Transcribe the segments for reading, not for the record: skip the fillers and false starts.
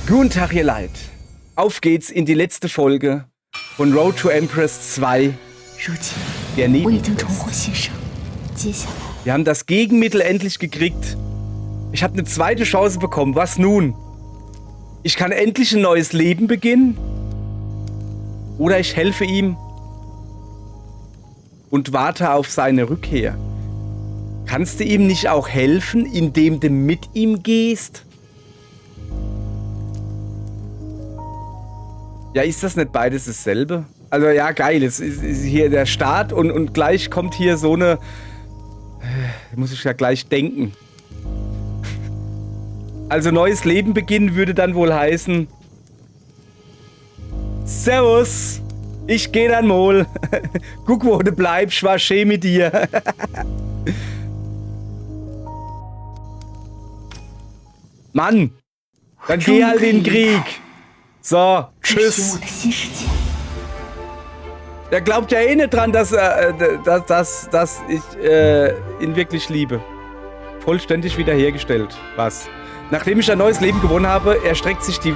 Guten Tag, ihr Leid. Auf geht's in die letzte Folge von Road to Empress 2. Der Nebenquest. Wir haben das Gegenmittel endlich gekriegt. Ich habe eine zweite Chance bekommen. Was nun? Ich kann endlich ein neues Leben beginnen. Oder ich helfe ihm und warte auf seine Rückkehr. Kannst du ihm nicht auch helfen, indem du mit ihm gehst? Ja, ist das nicht beides dasselbe? Also ja, geil, es ist hier der Start und gleich kommt hier so eine... muss ich ja gleich denken. Also neues Leben beginnen würde dann wohl heißen... Servus, ich geh dann mal. Guck, wo du bleibst, war schön mit dir. Mann, dann geh halt in den Krieg. So, tschüss. Der glaubt ja eh nicht dran, dass ich ihn wirklich liebe. Vollständig wiederhergestellt. Was? Nachdem ich ein neues Leben gewonnen habe, erstreckt sich die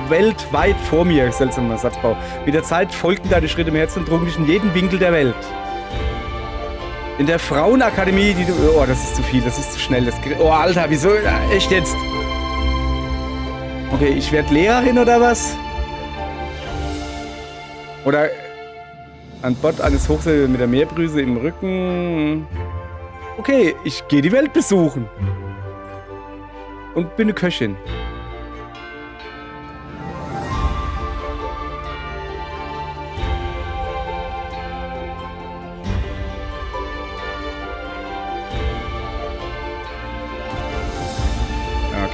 Welt weit vor mir. Seltsamer Satzbau. Mit der Zeit folgten deine Schritte im Herzen und trugen dich in jeden Winkel der Welt. In der Frauenakademie, die du... Oh, das ist zu viel, das ist zu schnell. Oh, Alter, wieso? Echt jetzt? Okay, ich werde Lehrerin oder was? Oder an Bord eines Hochsees mit der Meerbrüse im Rücken. Okay, ich gehe die Welt besuchen. Und bin eine Köchin.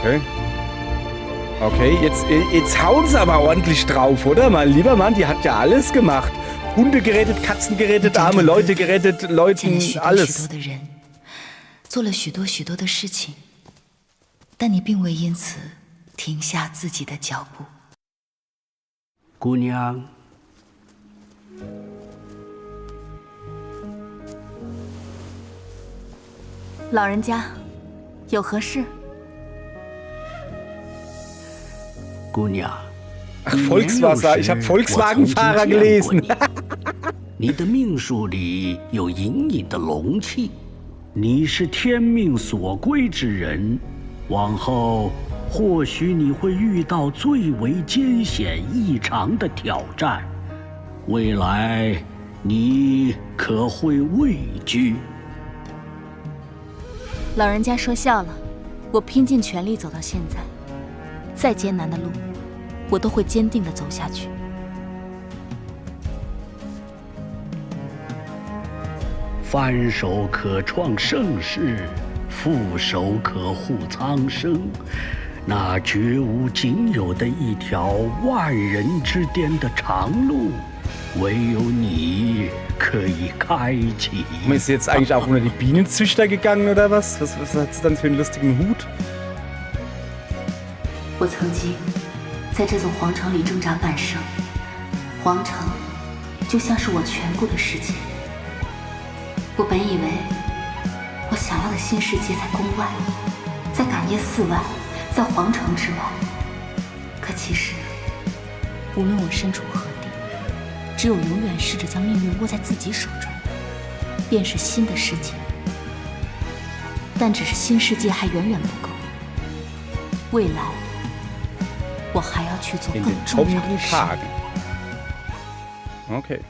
Okay. Okay, jetzt hauen sie aber ordentlich drauf, oder? Mein lieber Mann, die hat ja alles gemacht. Hunde gerettet, Katzen gerettet, arme Leute gerettet, Leuten alles.姑娘，老人家，有何事？ 姑娘， Ach, Volkswasser. Ich habe Volkswagenfahrer gelesen. 你的命数里有隐隐的龙气，你是天命所归之人，往后或许你会遇到最为艰险异常的挑战，未来你可会畏惧？老人家说笑了，我拼尽全力走到现在，再艰难的路，我都会坚定地走下去。翻手可创盛世，覆手可护苍生。那绝无仅有的一条万人之巅的长路，唯有你可以开启。Ist sie jetzt eigentlich auch unter die Bienenzüchter gegangen oder was? Was hat sie dann für einen lustigen Hut? 我曾经在这座皇城里挣扎半生，皇城就像是我全部的世界。我本以为我想要的新世界在宫外，在感业寺外，在皇城之外。可其实，无论我身处何地，只有永远试着将命运握在自己手中，便是新的世界。但只是新世界还远远不够，未来。 我还要去做更重要的事。Okay.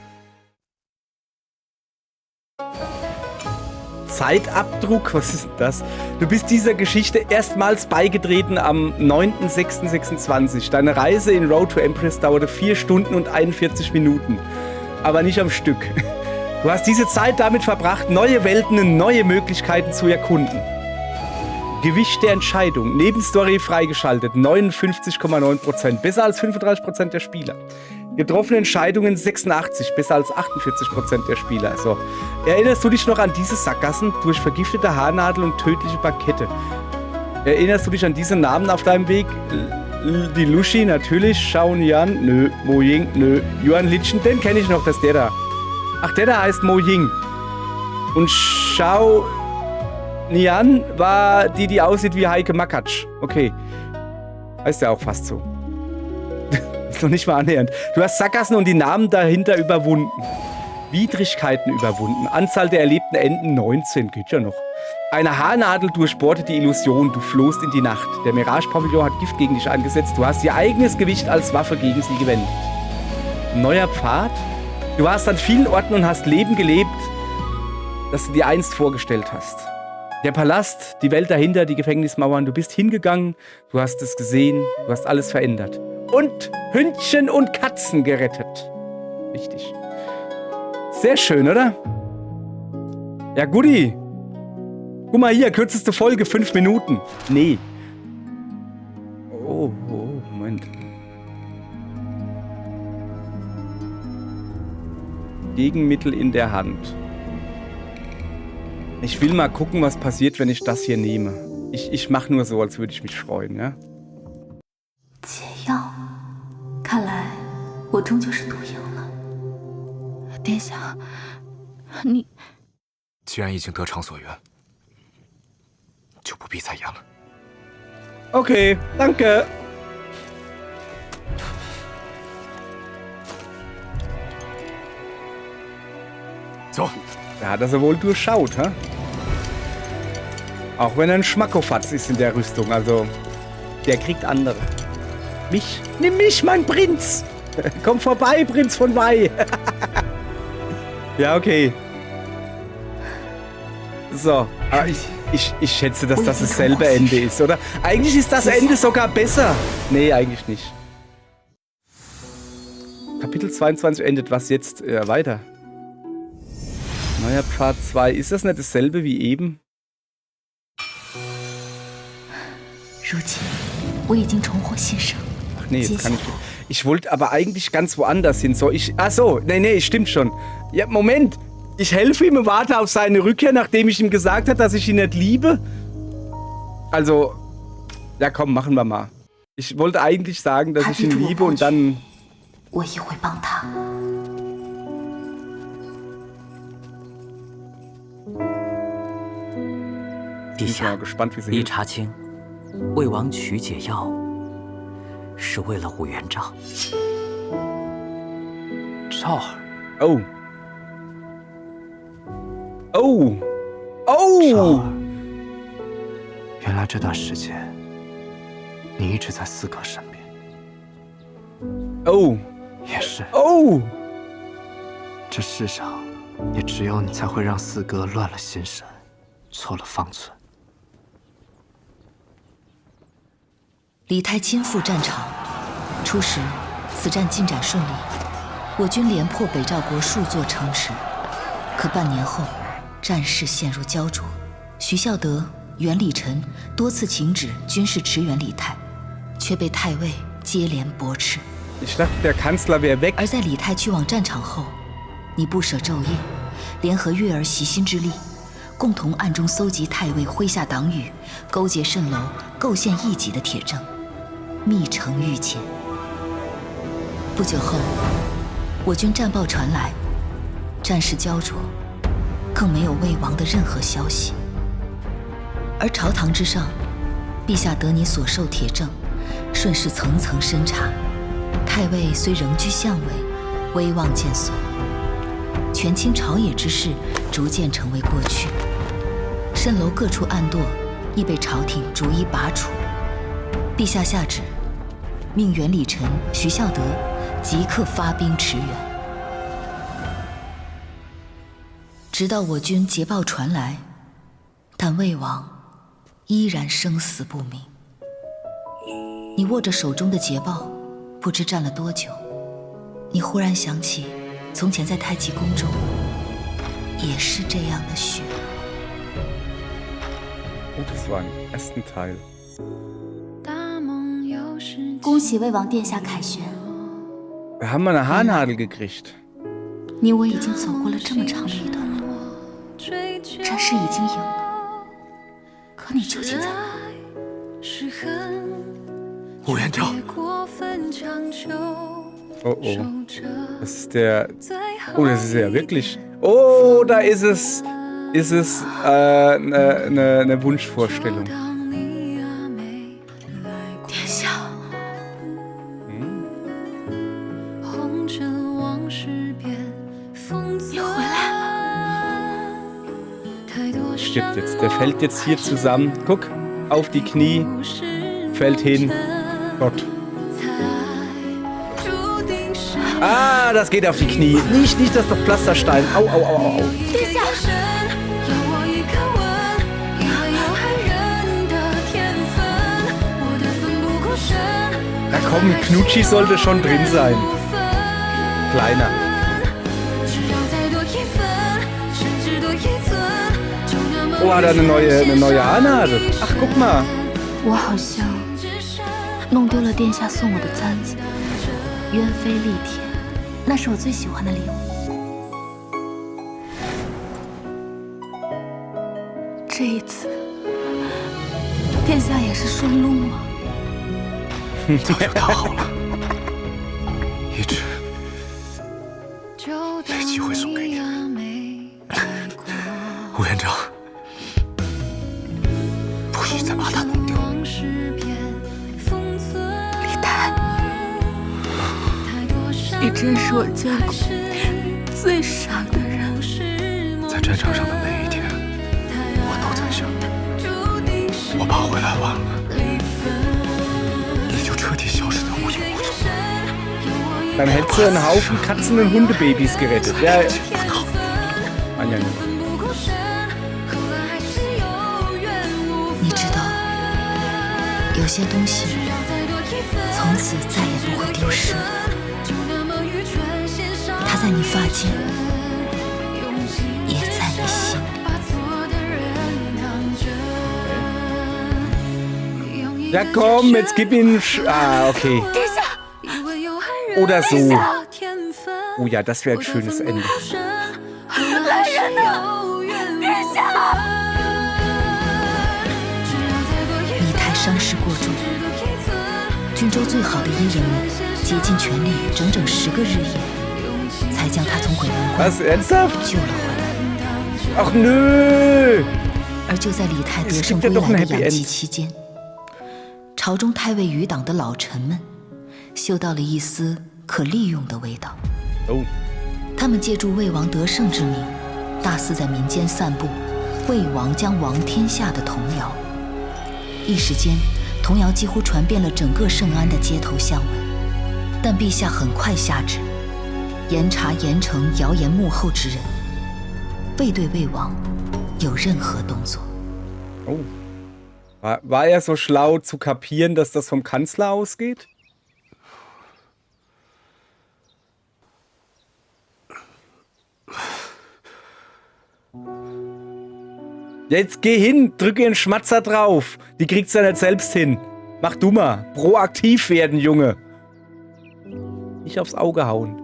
Zeitabdruck, was ist das? Du bist dieser Geschichte erstmals beigetreten am 9.06.26. Deine Reise in Road to Empress dauerte 4 Stunden und 41 Minuten. Aber nicht am Stück. Du hast diese Zeit damit verbracht, neue Welten und neue Möglichkeiten zu erkunden. Gewicht der Entscheidung. Nebenstory freigeschaltet. 59,9%. Besser als 35% der Spieler. Getroffene Entscheidungen 86. Besser als 48% der Spieler. So. Erinnerst du dich noch an diese Sackgassen durch vergiftete Haarnadel und tödliche Bankette? Erinnerst du dich an diese Namen auf deinem Weg? Die Lushi, natürlich. Shaun Yan, nö. Mo Ying, nö. Yuan Litschen, den kenne ich noch, das ist der da. Ach, der da heißt Mo Ying. Und Shao Nian war die aussieht wie Heike Makatsch. Okay. Heißt ja auch fast so. Ist noch nicht mal annähernd. Du hast Sackgassen und die Namen dahinter überwunden. Widrigkeiten überwunden. Anzahl der erlebten Enden 19. Geht ja noch. Eine Haarnadel durchbohrte die Illusion. Du flohst in die Nacht. Der Mirage-Pavillon hat Gift gegen dich eingesetzt. Du hast ihr eigenes Gewicht als Waffe gegen sie gewendet. Neuer Pfad? Du warst an vielen Orten und hast Leben gelebt, das du dir einst vorgestellt hast. Der Palast, die Welt dahinter, die Gefängnismauern. Du bist hingegangen, du hast es gesehen, du hast alles verändert. Und Hündchen und Katzen gerettet. Wichtig. Sehr schön, oder? Ja, Guti. Guck mal hier, kürzeste Folge, 5 Minuten. Nee. Oh, Moment. Gegenmittel in der Hand. Ich will mal gucken, was passiert, wenn ich das hier nehme. Ich mache nur so, als würde ich mich freuen, ja? 解药，看来我终究是赌赢了。殿下，你既然已经得偿所愿，就不必再演了。 Okay, danke. So. Da hat er sie wohl durchschaut, hä? Auch wenn er ein Schmackofatz ist in der Rüstung, also der kriegt andere. Mich? Nimm mich, mein Prinz! Komm vorbei, Prinz von Wei! Ja, okay. So, aber ich schätze, dass das dasselbe Ende ist, oder? Eigentlich ist das Ende sogar besser. Nee, eigentlich nicht. Kapitel 22 endet. Was jetzt? Ja, weiter. Neuer Pfad 2. Ist das nicht dasselbe wie eben? 如今我已经重获新生。 Ach nee, jetzt kann ich. Ich wollte aber eigentlich ganz woanders hin. So, ach so, nee, stimmt schon. Ja, Moment. Ich helfe ihm und warte auf seine Rückkehr, nachdem ich ihm gesagt habe, dass ich ihn nicht liebe. Also, ja komm, machen wir mal. Ich wollte eigentlich sagen, dass ich ihn liebe und dann... 我也会帮他。 陛 Ich bin mal 下， gespannt, wie sie 已 hilft. 查清，魏王取解药是为了武元璋。赵儿， Oh. Oh. 赵 Oh. 儿，原来这段时间你一直在四哥身边， Oh. 也是， Oh. 这世上也只有你才会让四哥乱了心神，错了方寸。 李太亲赴战场，初时此战进展顺利，我军连破北赵国数座城池。可半年后，战事陷入焦灼，徐孝德、袁礼臣多次请旨军事驰援李太，却被太尉接连驳斥。 Ich dachte, der Kanzler wäre weg. 而在李太去往战场后，你不舍昼夜，联合月儿习心之力，共同暗中搜集太尉麾下党羽，勾结蜃楼，构陷一己的铁证，密城御前。不久后，我军战报传来，战事焦灼，更没有魏王的任何消息。而朝堂之上，陛下得你所授铁证，顺势层层审查。太尉虽仍居相位，威望渐损，权倾朝野之事逐渐成为过去。蜃楼各处暗堕亦被朝廷逐一拔除。陛下下旨，命袁礼臣、徐孝德即刻发兵驰援。直到我军捷报传来，但魏王依然生死不明。你握着手中的捷报，不知站了多久。你忽然想起，从前在太极宫中，也是这样的雪。 Oh, das war im ersten Teil. 恭喜魏王殿下凯旋， Wir haben mal eine Haarnadel gekriegt. 你我已经走过了这么长的一段路，战事已经赢了，可你究竟在哪？ 乌元璋， Oh, oh. Das ist der... Oh, das ist ja wirklich... Oh, da ist es... Ist es eine Wunschvorstellung. 殿下， stirbt jetzt. Der fällt jetzt hier zusammen. Guck, auf die Knie, fällt hin. Gott. Ah, das geht auf die Knie. Nicht das ist doch Pflasterstein. Au, au, au, au, au. Na komm, Knutschi sollte schon drin sein. Kleiner. Oh, hat er eine neue Haarnadel. Ach, guck mal. 我好像弄丢了殿下送我的簪子，鸢飞戾天，那是我最喜欢的礼物。这一次，殿下也是顺路吗？早就谈好了，一直没机会送给你。乌元璋，不许再把它弄丢。李泰，你真是我见过最傻的人。在战场上的每一天，我都在想，我爸回来晚了，你就彻底消失得无影无踪。Dann hättest du einen Haufen Katzen- und Hundebabys gerettet. Ja. Mann, ja nicht. 你知道，有些东西从此再也不会丢失。它在你发间，也在你心。Ja komm, jetzt gib ihn... Ah, okay. Oder so. Oh ja, das wäre ein schönes Ende. 李泰伤势过重，郡州最好的医人们竭尽全力，整整10个日夜，才将他从鬼门关 Was, ernsthaft? 救了回来。 Ach nö! 而就在李泰得胜归来的养疾期间，朝中太尉余党的老臣们嗅到了一丝可利用的味道。 Oh. 他们借助魏王得胜之名，大肆在民间散布魏王将亡天下的童谣。一时间，童谣几乎传遍了整个圣安的街头巷尾。但陛下很快下旨，严查严惩谣言幕后之人，未对魏王有任何动作。 Oh. War er so schlau zu kapieren, dass das vom Kanzler ausgeht? Jetzt geh hin, drücke einen Schmatzer drauf. Die kriegt's ja nicht selbst hin. Mach du mal. Proaktiv werden, Junge. Nicht aufs Auge hauen.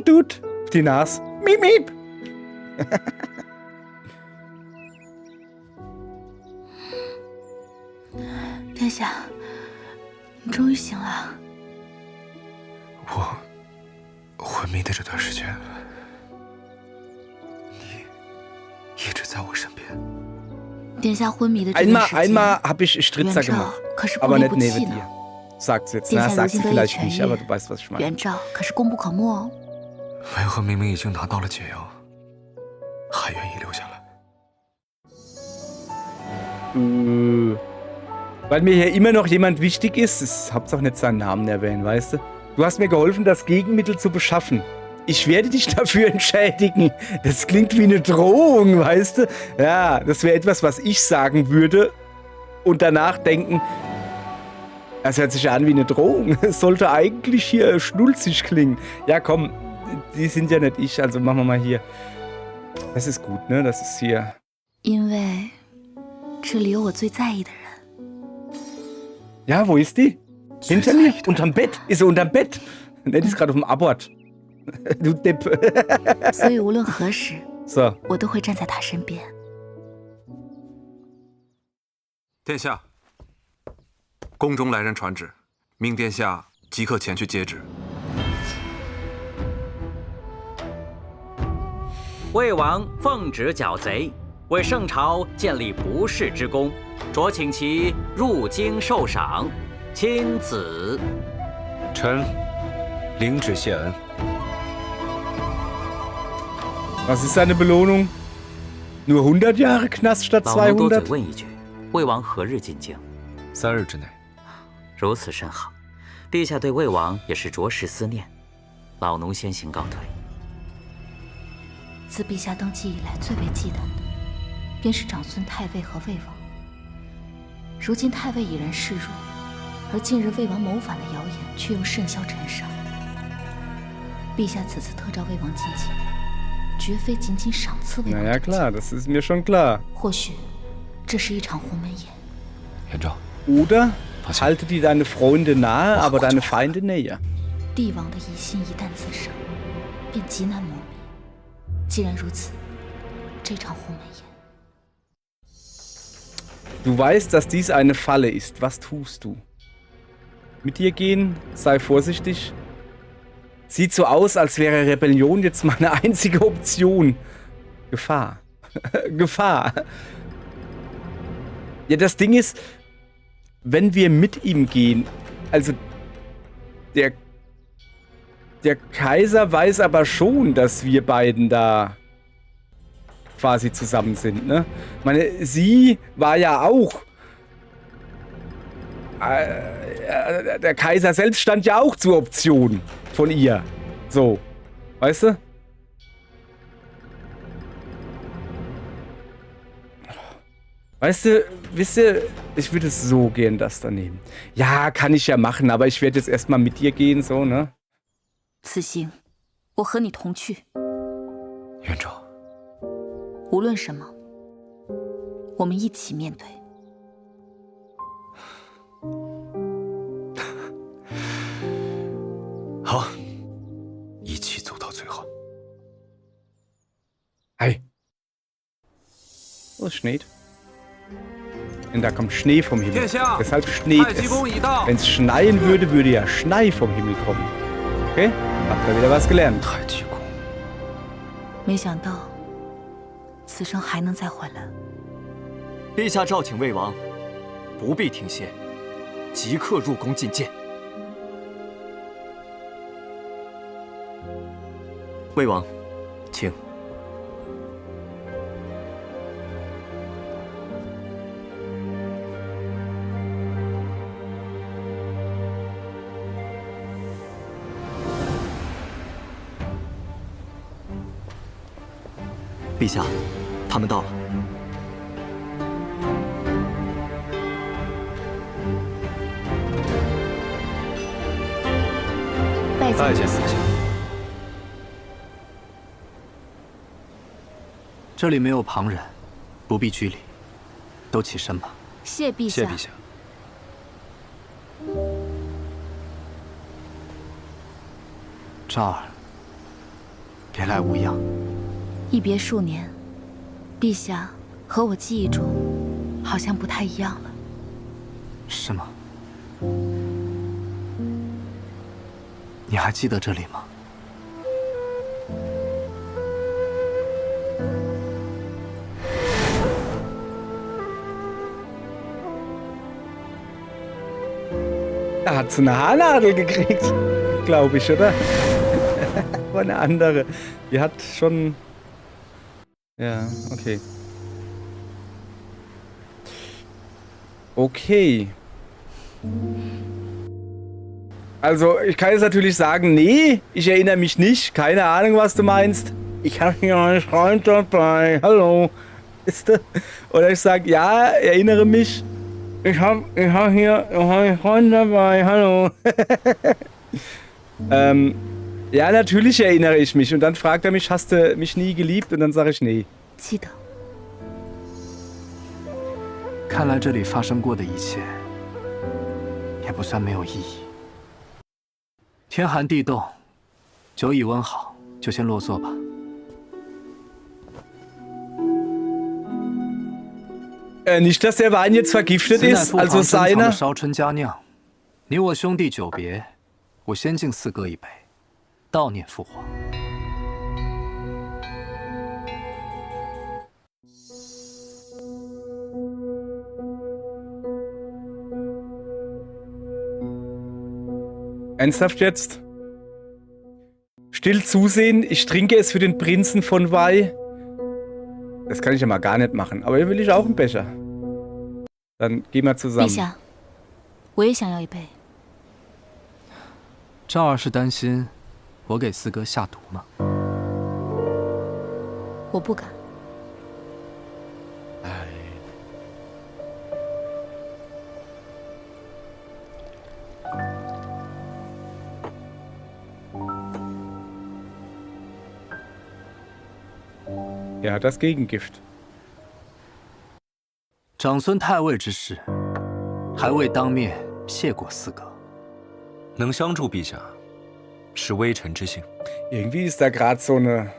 Tut, die Nase. Miep, miep. 殿下，你终于醒了。我昏迷的这段时间，你一直在我身边。殿下昏迷的这段时间， Einmal habe ich Stritzer gemacht, 可是 aber 不离 nicht 不 neben 弃呢。 dir. Sagt sie jetzt. 殿 Na, 下如 sagt 今 sie 得以 vielleicht 痊 nicht, aber 愈， du weißt, was ich meine. 元昭可是功不可没哦。为何明明已经拿到了解药，还愿意留下来？ Weil mir hier immer noch jemand wichtig ist. Ich hab's auch nicht seinen Namen erwähnt, weißt du? Du hast mir geholfen, das Gegenmittel zu beschaffen. Ich werde dich dafür entschädigen. Das klingt wie eine Drohung, weißt du? Ja, das wäre etwas, was ich sagen würde und danach denken, das hört sich ja an wie eine Drohung. Es sollte eigentlich hier schnulzig klingen. Ja, komm, die sind ja nicht ich, also machen wir mal hier. Das ist gut, ne? Das ist hier. 因为这里有我最在意的人。 Ja, wo ist die? Hinter mir? Unterm Bett? Ist sie unterm Bett? Ne, die ist gerade auf dem Abort. Du Depp. 所以无论何时， So. 我都会站在他身边。殿下，宫中来人传旨，命殿下即刻前去接旨。魏王奉旨剿贼，为圣朝建立不世之功，酌请其入京受赏，亲子。臣领旨谢恩。 Was ist seine Belohnung? Nur 100 Jahre Knast statt 老奴多嘴 200? 问一句，魏王何日进京？3日之内。如此甚好，陛下对魏王也是着实思念。老奴先行告退。自陛下登基以来，最为忌惮的，便是长孙太尉和魏王。如今太尉已然示弱，而近日魏王谋反的谣言却又甚嚣尘上。陛下此次特召魏王进京，绝非仅仅赏赐魏王 Naja, 这 klar, das ist mir schon klar. 或许这是一场鸿门宴。元昭， Oder halte dir deine Freunde nahe, aber deine Feinde näher. 帝王的疑心一旦滋生，便极难磨灭。既然如此，这场鸿门宴， Du weißt, dass dies eine Falle ist. Was tust du? Mit dir gehen? Sei vorsichtig. Sieht so aus, als wäre Rebellion jetzt meine einzige Option. Gefahr. Gefahr. Ja, das Ding ist, wenn wir mit ihm gehen, also der Kaiser weiß aber schon, dass wir beiden da quasi zusammen sind, ne? Ich meine, sie war ja auch. Der Kaiser selbst stand ja auch zur Option von ihr. So. Weißt du? Weißt du, wisst ihr, ich würde so gern das da nehmen. Ja, kann ich ja machen, aber ich werde jetzt erstmal mit dir gehen, so, ne? 此行，我和你同去。元昭，无论什么，我们一起面对。好，一起走到最后。 Hi. Oh, es schneit. Und da kommt Schnee vom Himmel. 殿下， Deshalb schneit 太极 es. 宫已到。 Wenn es schneien würde, würde ja Schnee vom Himmel kommen. Okay? Habt ihr wieder was gelernt? 太极宫，没想到，此生还能再回来。陛下召请魏王，不必停歇，即刻入宫觐见。魏王，请。 陛下，他们到了。拜见陛下。这里没有旁人，不必拘礼，都起身吧。谢陛下。谢陛下。昭儿，别来无恙。 一别数年，陛下和我记忆中好像不太一样了。是吗？你还记得这里吗？Da hat sie eine Haarnadel gekriegt, glaube ich, oder? War eine andere. Die hat schon. Ja, okay. Okay. Also, ich kann jetzt natürlich sagen, nee, ich erinnere mich nicht. Keine Ahnung, was du meinst. Ich habe hier einen Freund dabei. Hallo. Ist du? Oder ich sage, ja, erinnere mich. Ich hab hier einen Freund dabei. Hallo. Ja, natürlich erinnere ich mich. Und dann fragt er mich, hast du mich nie geliebt? Und dann sage ich, nee. 记得。看来这里发生过的一切，也不算没有意义。天寒地冻，酒已温好，就先落座吧。 Nicht, dass der Wein jetzt vergiftet 此乃 ist, 父皇 also 珍藏的 seiner. 烧春佳酿，你我兄弟久别，我先敬四哥一杯，悼念父皇。 Ernsthaft jetzt? Still zusehen, ich trinke es für den Prinzen von Wei. Das kann ich ja mal gar nicht machen. Aber hier will ich auch einen Becher. Dann gehen wir 陛 zusammen. 下，我也想要一杯。赵儿是担心我给四哥下毒吗？我不敢。Ja, das Gegengift. 长孙太尉之事，还未当面谢过四哥。能相助陛下，是微臣之幸。 Irgendwie ist da gerade so eine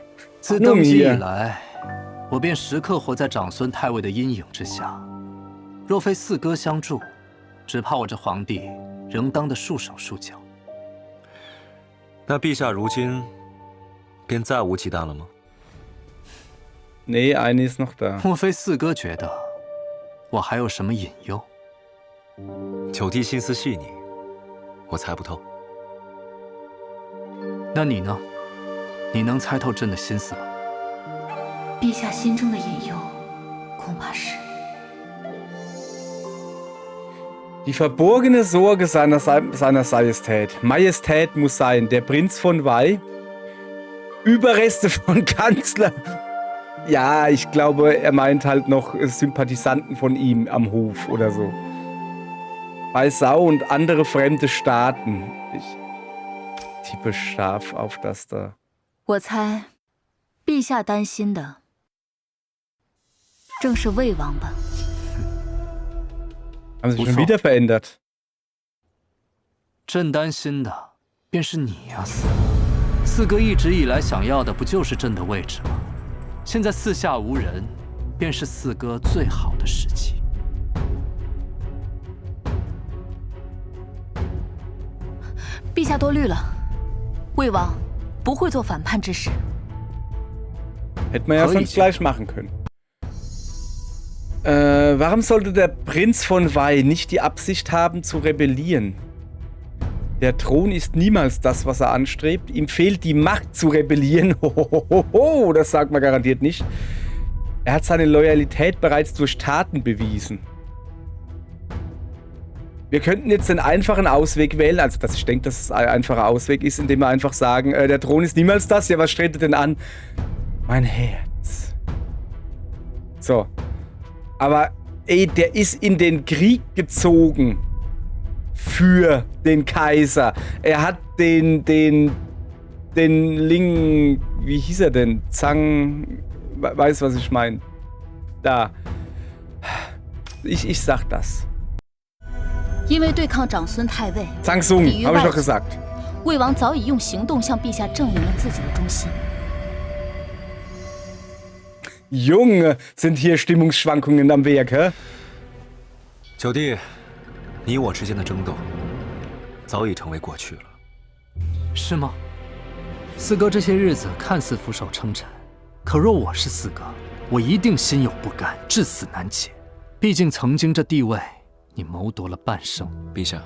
自登基以 Nummer. 来，我便时刻活在长孙太尉的阴影之下。若非四哥相助，只怕我这皇帝仍当得束手束脚。那陛下如今便再无忌惮了吗？ Nee, eine ist noch da. 莫非四哥觉得我还有什么隐忧？九弟心思细腻，我猜不透。那你呢？你能猜透朕的心思吗？陛下心中的隐忧，恐怕是 Die verborgene Sorge seiner Majestät. Majestät muss sein, der Prinz von Wei. Überreste von Kanzler. Ja, ich glaube, er meint halt noch Sympathisanten von ihm am Hof oder so. Bei Sau und andere fremde Staaten. Ich tippe scharf auf das da. 我猜，陛下担心的正是魏王吧。 Haben sich schon Wovor? wieder verändert. 朕担心的便是你呀，四哥一直以来想要的不就是朕的位置吗？现在四下无人，便是四哥最好的时机。陛下多虑了，魏王不会做反叛之事。 Hätte man ja Ui. sonst gleich machen können. Warum sollte der Prinz von Wei nicht die Absicht haben, zu rebellieren? Der Thron ist niemals das, was er anstrebt. Ihm fehlt die Macht zu rebellieren. Hohohoho, das sagt man garantiert nicht. Er hat seine Loyalität bereits durch Taten bewiesen. Wir könnten jetzt den einfachen Ausweg wählen, also ich denke, dass es ein einfacher Ausweg ist, indem wir einfach sagen, der Thron ist niemals das. Ja, was strebt er denn an? Mein Herz. So. Aber, ey, der ist in den Krieg gezogen. Für den Kaiser. Er hat den Ling... Wie hieß er denn? Zhang... Weiß, was ich meine. Da. Ich sag das. 因为对抗长孙太尉， Zhang Sung, 抵御 habe ich 外 doch 族， gesagt. 魏王早已用行动向陛下证明了自己的忠心。 Junge, sind hier Stimmungsschwankungen am Werk, hä? 九弟，你我之间的争斗早已成为过去了。是吗？四哥这些日子看似俯首称臣，可若我是四哥，我一定心有不甘，至死难解。毕竟曾经这地位，你谋夺了半生。陛下，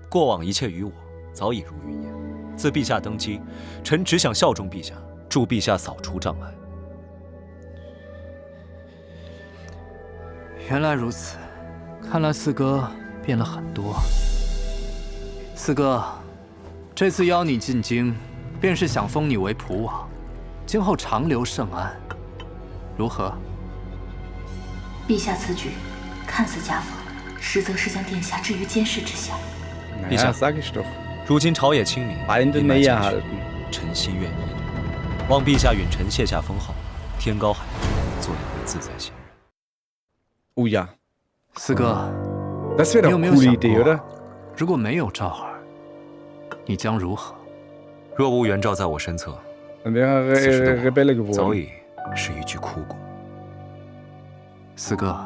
过往一切于我早已如云烟。自陛下登基，臣只想效忠陛下，助陛下扫除障碍。 原来如此，看来四哥变了很多。四哥，这次邀你进京，便是想封你为蒲王，今后长留圣安，如何？陛下此举看似加封，实则是将殿下置于监视之下。 Naja, Bisher. sag ich doch. 如今朝野清明， Feinde 一脉 näher 相续 halten. 臣心愿意，望陛下允臣卸下封号，天高海阔，做一回自在仙人。 Oh ja. 四哥， Das wäre 你 doch 有 eine 没有 coole 想 Idee, oder? 过，如果没有赵儿，你将如何？若无元昭在我身侧， Dann wäre 此时 er 的 Rebelle 我早 geworden. 已是一具枯骨。四哥，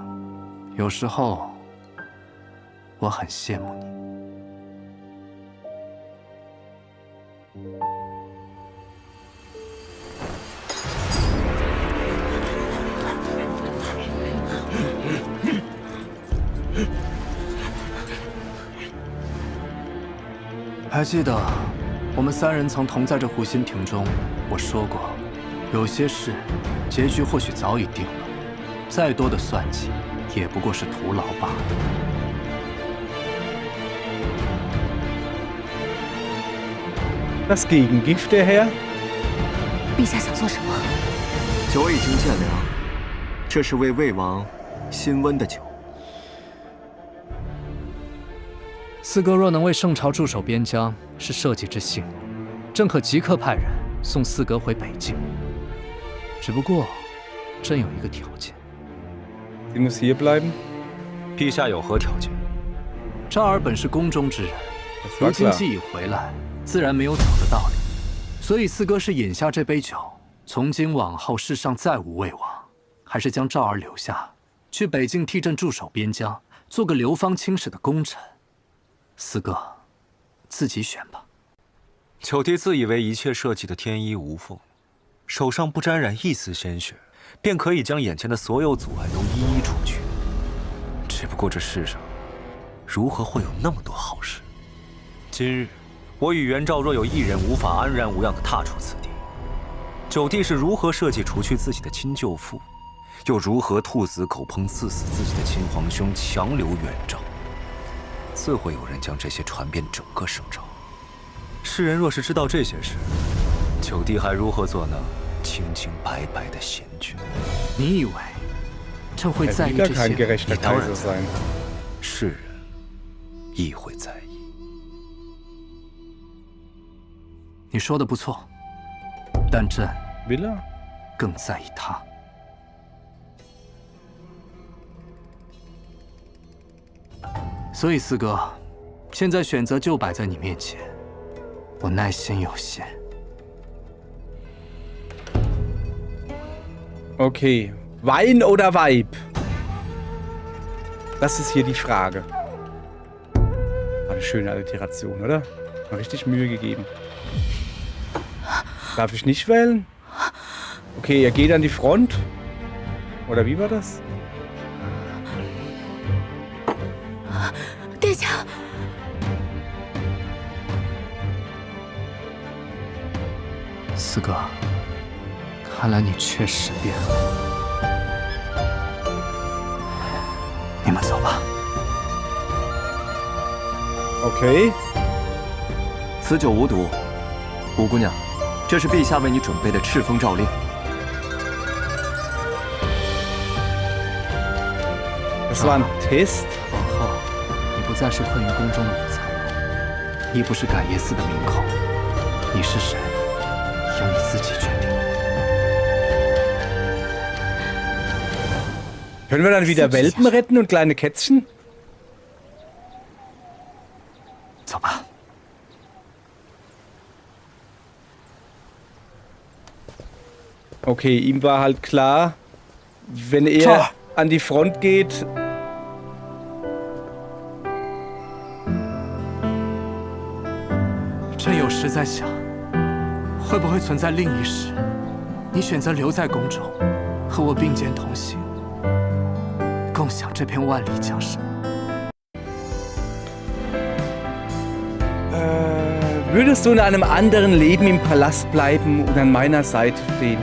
有时候我很羡慕你。 还记得我们三人曾同在这湖心亭中，我说过，有些事，结局或许早已定了，再多的算计，也不过是徒劳罢了。Das Gegengift, der Herr? 陛下想做什么？酒已经渐凉，这是为魏王新温的酒。四哥若能为圣朝驻守边疆，是社稷之幸，朕可即刻派人送四哥回北境。只不过，朕有一个条件。Sie muss hier bleiben. 陛下有何条件？赵儿本是宫中之人，如今既已回来，自然没有走的道理。所以四哥是饮下这杯酒，从今往后世上再无魏王，还是将赵儿留下，去北境替朕驻守边疆，做个流芳青史的功臣。四哥，自己选吧。九弟自以为一切设计的天衣无缝，手上不沾染一丝鲜血，便可以将眼前的所有阻碍都一一除去。只不过这世上，如何会有那么多好事？今日，我与袁绍若有一人无法安然无恙地踏出此地，九弟是如何设计除去自己的亲舅父，又如何兔死狗烹刺死自己的亲皇兄，强留袁绍？自会有人将这些传遍整个圣朝。世人若是知道这些事，九弟还如何做那清清白白的贤君？你以为朕会 Er 在 will 意 gar 这 kein 些？ gerechter 你当然 Kaiser 在 sein. 世人亦会在意。你说的不错，但朕 Will er? 更在意他。所以四哥，现在选择就摆在你面前，我耐心有限。 Okay. Wein oder Weib? Das ist hier die Frage. War eine schöne Alliteration, oder? Mal richtig Mühe gegeben. Darf ich nicht wählen? Okay, er geht an die Front. Oder wie war das? 殿下，四哥，看来你确实变了。你们走吧。 Okay. 此酒无毒，五姑娘，这是陛下为你准备的敕封诏令。 Das war ein Test. 往后，你不再是困于宫中的武才了，亦不是改耶司的名口。你是谁，由你自己决定。 Können wir dann wieder Welpen retten und kleine Kätzchen? 走吧。 Okay, ihm war halt klar, wenn er an die Front geht,朕有时在想，会不会存在另一世，你选择留在宫中，和我并肩同行，共享这片万里江山。 würdest du in einem anderen Leben im Palast bleiben und an meiner Seite stehen?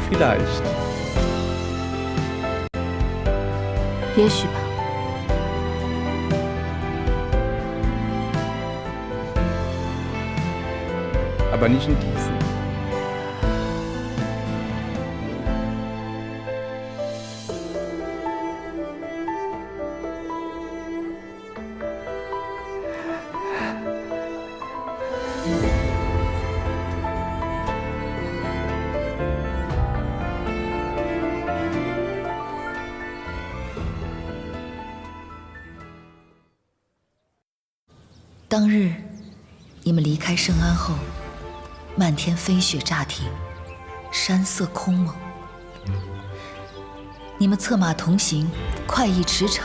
Vielleicht. 也许吧。 Aber nicht in diesem. “当日，你们离开圣安后，漫天飞雪乍停，山色空蒙。你们策马同行，快意驰骋。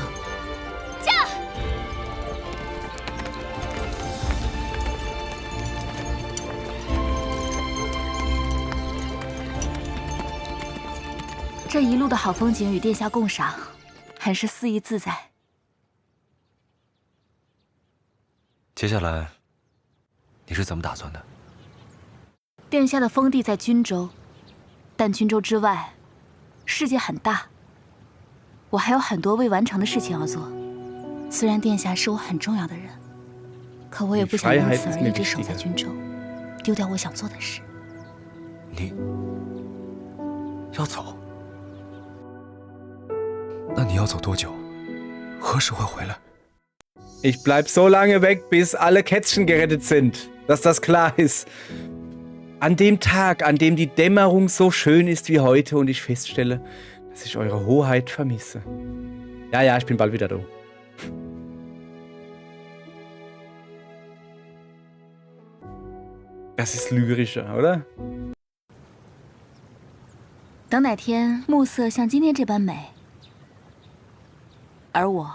这一路的好风景与殿下共赏，很是肆意自在。 接下来，你是怎么打算的？殿下的封地在军州，但军州之外，世界很大。我还有很多未完成的事情要做。虽然殿下是我很重要的人，可我也不想因此而一直守在军州，丢掉我想做的事。你要走？那你要走多久？何时会回来？ Ich bleib so lange weg, bis alle Kätzchen gerettet sind. Dass das klar ist. An dem Tag, an dem die Dämmerung so schön ist wie heute und ich feststelle, dass ich eure Hoheit vermisse. Ja, ja, ich bin bald wieder da. Das ist lyrischer, oder? 等哪天暮色像今天这般美，而我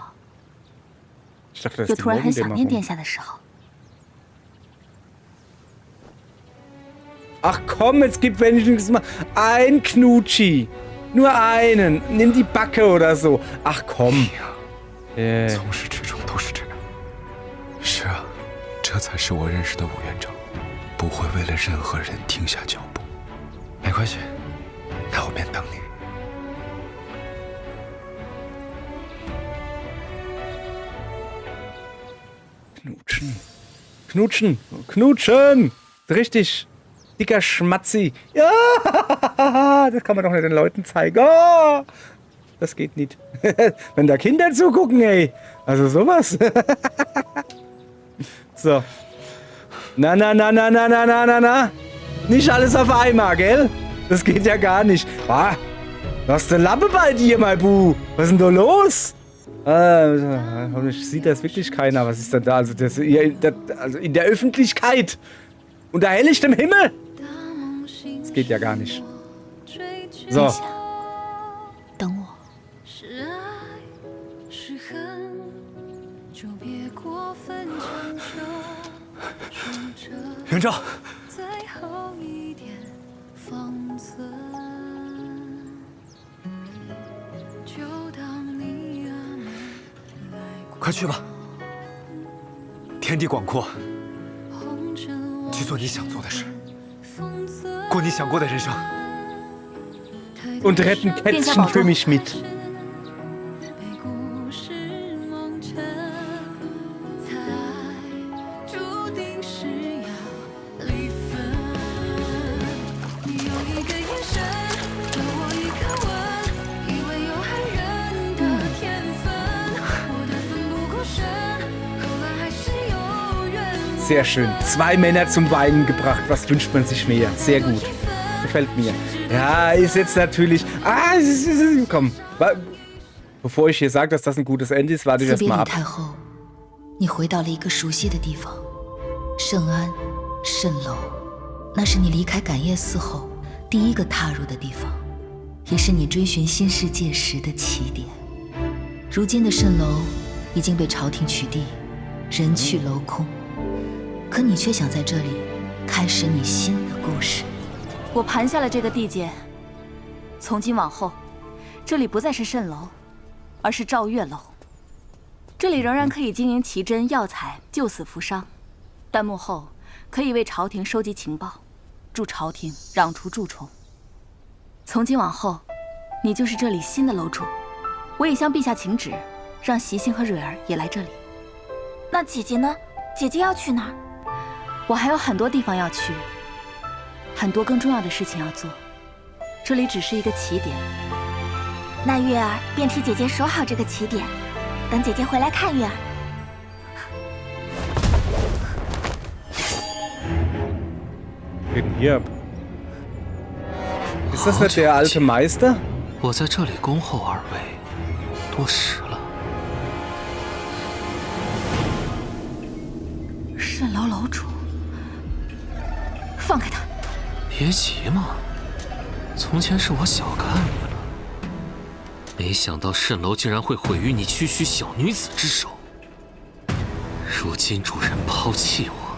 Ich dachte, das 又 ist die 突然很想念 Morgendämmerung. 殿下的时候， Ach komm, es gibt wenigstens mal ein Knutschi. Nur einen. Nimm die Backe oder so. Ach komm. 从始至终都是这样。是啊，这才是我认识的武院长，不会为了任何人停下脚步。没关系，那我便等你。 Knutschen. Knutschen. Knutschen. Richtig. Dicker Schmatzi. Ja, das kann man doch nicht den Leuten zeigen. Oh, das geht nicht. Wenn da Kinder zugucken, ey. Also sowas. So. Na. Nicht alles auf einmal, gell? Das geht ja gar nicht. Ah, was ist denn Lappe bei dir, mein Bu? Was ist denn da los? Hoffentlich sieht das wirklich keiner. Was ist denn da? Also, also in der Öffentlichkeit. Unter helllichtem Himmel. Das geht ja gar nicht. So. 等我。元璋，快去吧，天地广阔，去做你想做的事，过你想过的人生。 Und retten Kätzchen für mich mit. Sehr schön. 2 Männer zum Weinen gebracht. Was wünscht man sich mehr? Sehr gut. Gefällt mir. Ja, ist jetzt natürlich... komm. Bevor ich hier sage, dass das ein gutes Ende ist, warte ich erst mal ab. 太后，你回到了一个熟悉的地方，圣安蜃楼，那是你离开感业寺后第一个踏入的地方，也是你追寻新世界时的起点。如今的蜃楼已经被朝廷取缔，人去楼空，可你却想在这里开始你新的故事。 我盘下了这个地界，从今往后，这里不再是蜃楼，而是照月楼。这里仍然可以经营奇珍药材，救死扶伤，但幕后可以为朝廷收集情报，助朝廷攘除蛀虫。从今往后，你就是这里新的楼主。我已向陛下请旨，让习兴和蕊儿也来这里。那姐姐呢？姐姐要去哪儿？我还有很多地方要去。 很多更重要的事情要做，这里只是一个起点。那月儿便替姐姐守好这个起点，等姐姐回来看月儿。Hier. Ist das nicht der alte Meister? 我在这里恭候二位多时了。蜃楼楼主，放开他！ 别急嘛，从前是我小看你了，没想到蜃楼竟然会毁于你区区小女子之手。如今主人抛弃我，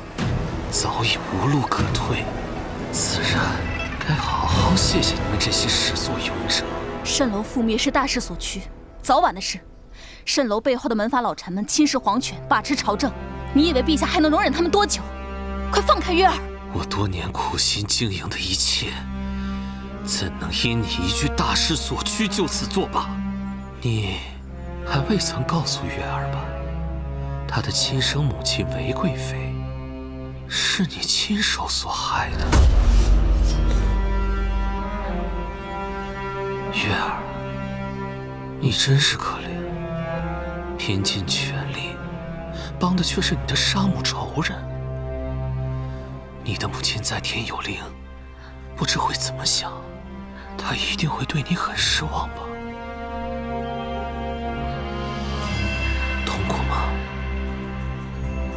早已无路可退，自然该好好谢谢你们这些始作俑者。蜃楼覆灭是大势所趋，早晚的事。蜃楼背后的门阀老臣们侵蚀皇权，把持朝政，你以为陛下还能容忍他们多久？快放开月儿！我多年苦心经营的一切，怎能因你一句大势所趋就此作罢？你还未曾告诉月儿吧？她的亲生母亲韦贵妃，是你亲手所害的。月儿，你真是可怜，拼尽全力，帮的却是你的杀母仇人。你的母亲在天有灵，不知会怎么想，她一定会对你很失望吧？痛苦吗？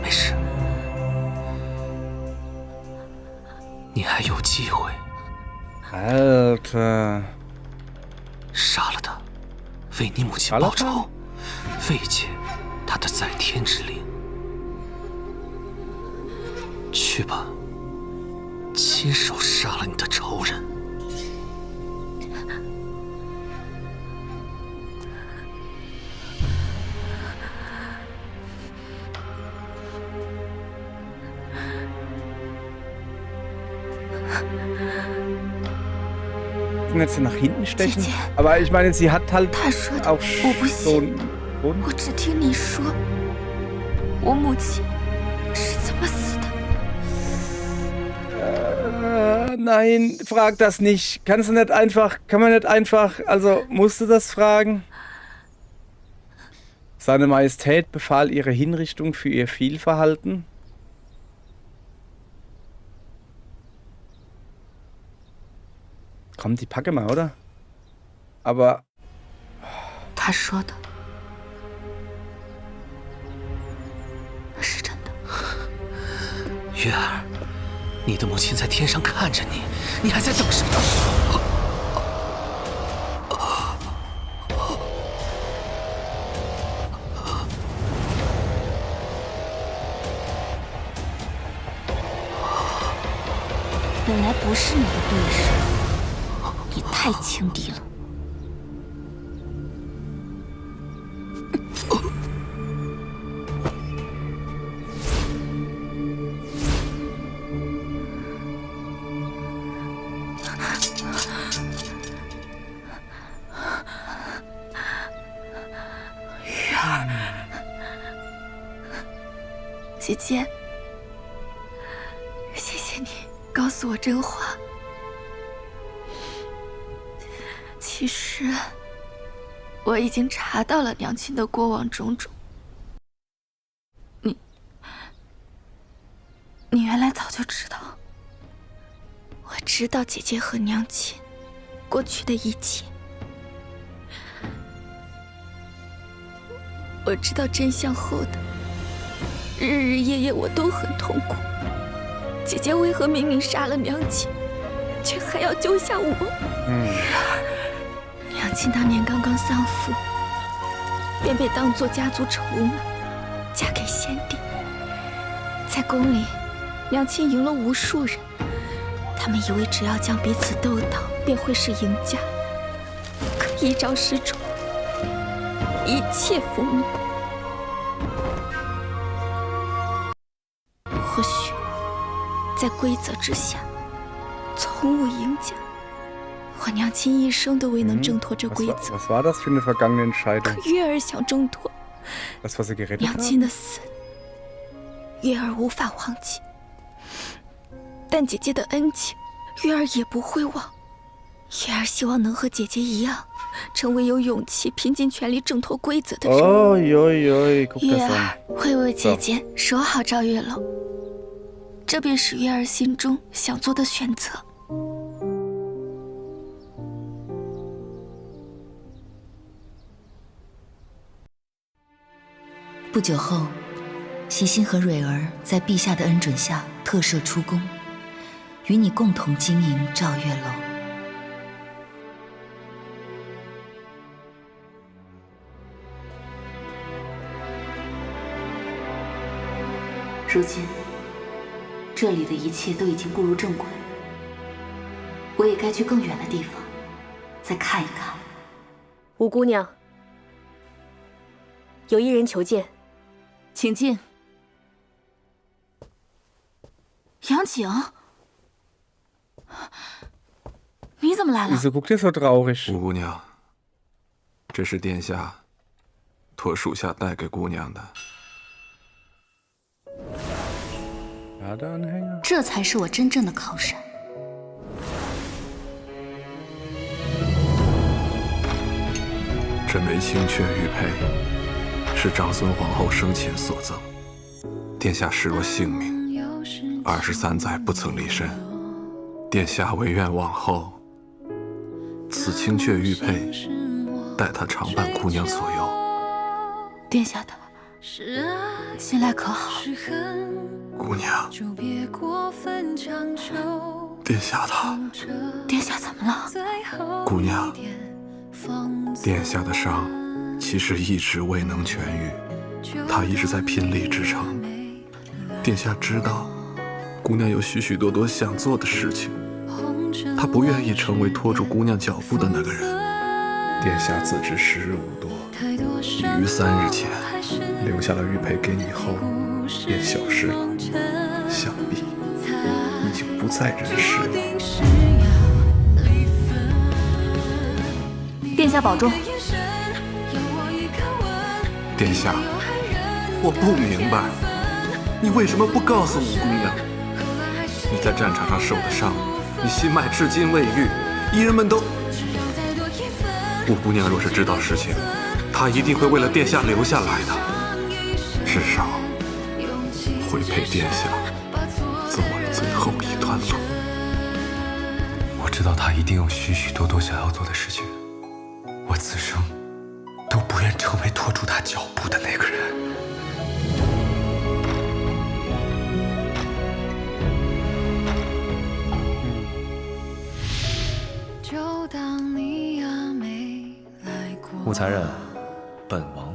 没事，你还有机会。Alter， 杀了他，为你母亲报仇，慰藉她的在天之灵。去吧。亲手杀了你的仇人。Jetzt nach hinten stechen, aber ich meine, sie hat halt auch so einen Grund. 我只听你说，我母亲是怎么死的。Nein, frag das nicht. Kann man nicht einfach, also musst du das fragen? Seine Majestät befahl ihre Hinrichtung für ihr Fehlverhalten. Komm, die packe mal, oder? Aber... 他说的是真的。月儿，你的母亲在天上看着你，你还在等什么？本来不是你的对手，你太轻敌了。姐姐，谢谢你告诉我真话。其实我已经查到了娘亲的过往种种。你原来早就知道。我知道姐姐和娘亲过去的一切。我知道真相后的日日夜夜我都很痛苦。姐姐为何明明杀了娘亲，却还要救下我？娘亲当年刚刚丧父，便被当作家族筹码嫁给先帝。在宫里，娘亲赢了无数人，他们以为只要将彼此斗倒，便会是赢家。可一招失宠，一切覆灭。或许在规则之下，从无赢家。我娘亲一生都未能挣脱这规则。Was war das für eine vergangene Entscheidung? 可月儿想挣脱， Das, was sie gerettet 娘亲的死，月儿无法忘记。但姐姐的恩情，月儿也不会忘。月儿希望能和姐姐一样，成为有勇气、拼尽全力挣脱规则的人。月儿会为姐姐守好赵月楼，这便是月儿心中想做的选择。不久后，喜欣和蕊儿在陛下的恩准下特赦出宫，与你共同经营赵月楼。如今，这里的一切都已经步入正轨，我也该去更远的地方，再看一看。吴姑娘，有一人求见。请进。杨景，怎么来了？ Wieso guckt ihr so traurig? 五姑娘，这是殿下托属下带给姑娘的。 Ladeanhänger? 这才是我真正的靠山。这枚青雀玉佩是长孙皇后生前所赠，殿下视若性命，23载不曾离身。殿下唯愿往后，此青雀玉佩待她常伴姑娘左右。殿下的近来可好？姑娘，殿下他，殿下怎么了？姑娘，殿下的伤其实一直未能痊愈，他一直在拼力支撑。殿下知道，姑娘有许许多多想做的事情，他不愿意成为拖住姑娘脚步的那个人。殿下自知时日无多，已于3日前留下了玉佩给你后，便消失了，想必已经不在人世了。殿下保重。殿下，我不明白，你为什么不告诉五姑娘？你在战场上受的伤，你心脉至今未愈，医人们都……五姑娘若是知道事情，她一定会为了殿下留下来的，至少会陪殿下走完最后一段路。我知道他一定有许许多多想要做的事情，我此生都不愿成为拖住他脚步的那个人。穆才人，本王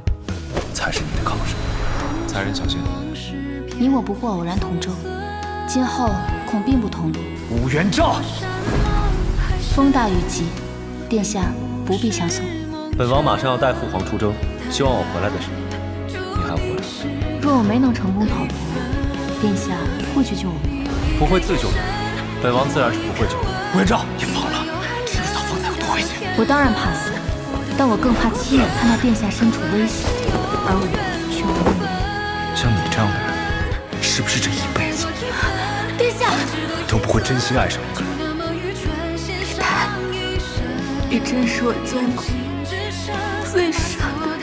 才是你的靠山。才人小心。你我不过偶然同舟，今后恐并不同路。武元昭，风大雨急，殿下不必相送。本王马上要带父皇出征，希望我回来的时候，你还活着。若我没能成功逃脱，殿下会去救我吗？不会自救的，本王自然是不会救的。武元昭，你疯了！知不知道方才有多危险？我当然怕死，但我更怕亲眼看到殿下身处危险，而我却无能。像你这样的人，是不是这一辈子殿下都不会真心爱上一个人？你真是我见过最傻的人。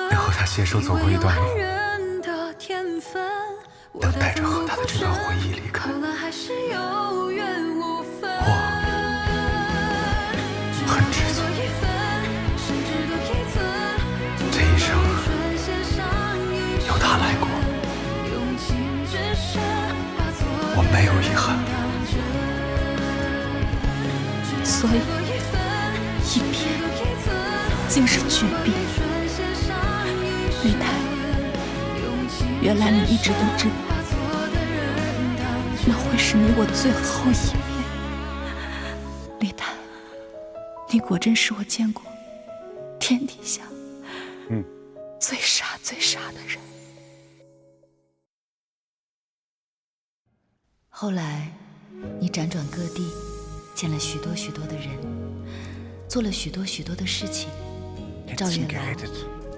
能和他携手走过一段路，能带着和他的这段回忆离开，我很知足。这一生有他来过，我没有遗憾。所以一瞥竟是绝壁。绿台，原来你一直都知道，那会是你我最后一面。绿台，你果真是我见过天底下最傻最傻的人。后来，你辗转各地，见了许多许多的人，做了许多许多的事情，赵月兰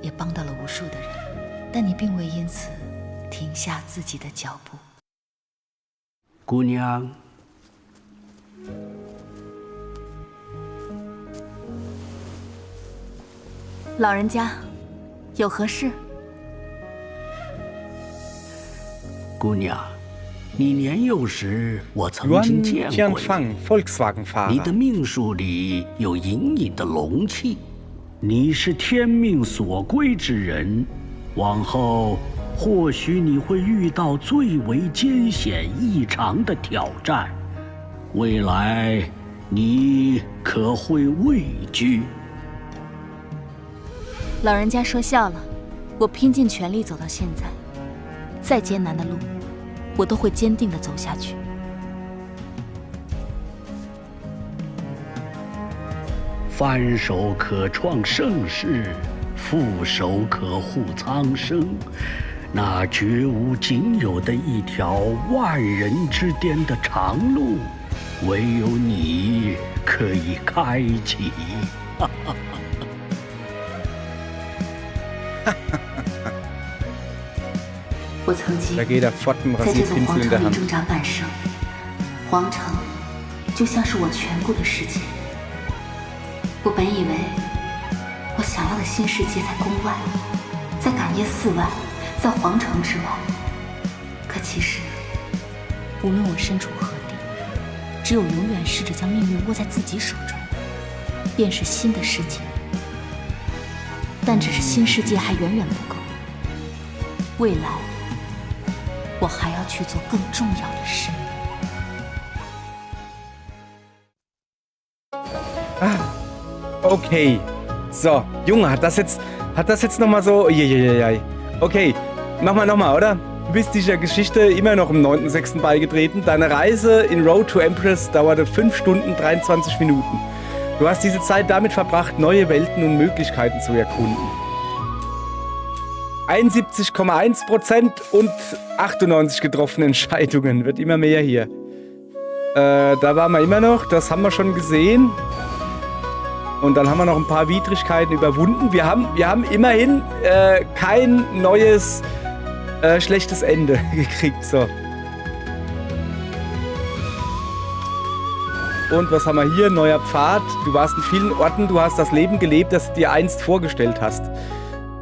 也帮到了无数的人，但你并未因此停下自己的脚步。姑娘，老人家，有何事？姑娘，你年幼时我曾经见过你。 Volkswagen-Fahrer 你的命数里有隐隐的龙气，你是天命所归之人，往后或许你会遇到最为艰险异常的挑战，未来你可会畏惧？老人家说笑了，我拼尽全力走到现在，再艰难的路，我都会坚定地走下去。翻手可创盛世，覆手可护苍生。那绝无仅有的一条万人之巅的长路，唯有你可以开启。我曾经 Da geht er fort mit dem 在这座皇 Rasierpinsel in der 城里 Hand. 挣扎半生，皇城就像是我全部的世界。我本以为我想要的新世界在宫外，在赶夜寺外，在皇城之外。可其实，无论我身处何地，只有永远试着将命运握在自己手中，便是新的世界。但只是新世界还远远不够，未来我还要去做更重要的事。Okay. So, Junge, hat das jetzt nochmal so... Okay, machen wir nochmal, oder? Du bist dieser Geschichte immer noch am 9.6. beigetreten. Deine Reise in Road to Empress dauerte 5 Stunden 23 Minuten. Du hast diese Zeit damit verbracht, neue Welten und Möglichkeiten zu erkunden. 71,1% und 98 getroffene Entscheidungen. Wird immer mehr hier. Da waren wir immer noch. Das haben wir schon gesehen. Und dann haben wir noch ein paar Widrigkeiten überwunden. Wir haben immerhin kein neues schlechtes Ende gekriegt. So. Und was haben wir hier? Neuer Pfad. Du warst in vielen Orten. Du hast das Leben gelebt, das du dir einst vorgestellt hast.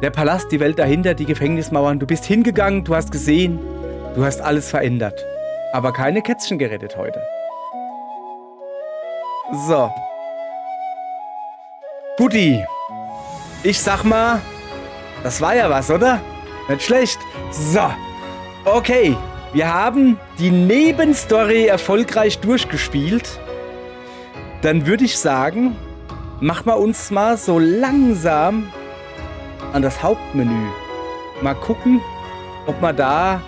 Der Palast, die Welt dahinter, die Gefängnismauern. Du bist hingegangen, du hast gesehen. Du hast alles verändert. Aber keine Kätzchen gerettet heute. So. Guti, ich sag mal, das war ja was, oder? Nicht schlecht. So, okay, wir haben die Nebenstory erfolgreich durchgespielt. Dann würde ich sagen, machen wir uns mal so langsam an das Hauptmenü. Mal gucken, ob wir da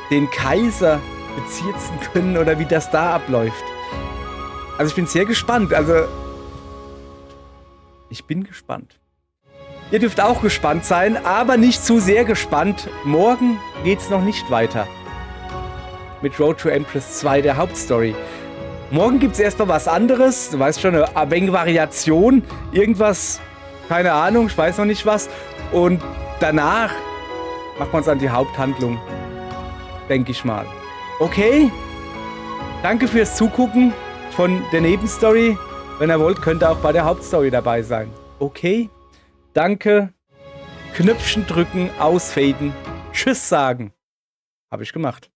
den Kaiser bezirzen können oder wie das da abläuft. Also ich bin sehr gespannt, ich bin gespannt. Ihr dürft auch gespannt sein, aber nicht zu sehr gespannt. Morgen geht's noch nicht weiter. Mit Road to Empress 2, der Hauptstory. Morgen gibt's erstmal was anderes. Du weißt schon, eine wenig Variation. Irgendwas, keine Ahnung, ich weiß noch nicht was. Und danach machen wir uns an die Haupthandlung. Denke ich mal. Okay? Danke fürs Zugucken von der Nebenstory. Wenn ihr wollt, könnt ihr auch bei der Hauptstory dabei sein. Okay? Danke. Knöpfchen drücken, ausfaden. Tschüss sagen. Habe ich gemacht.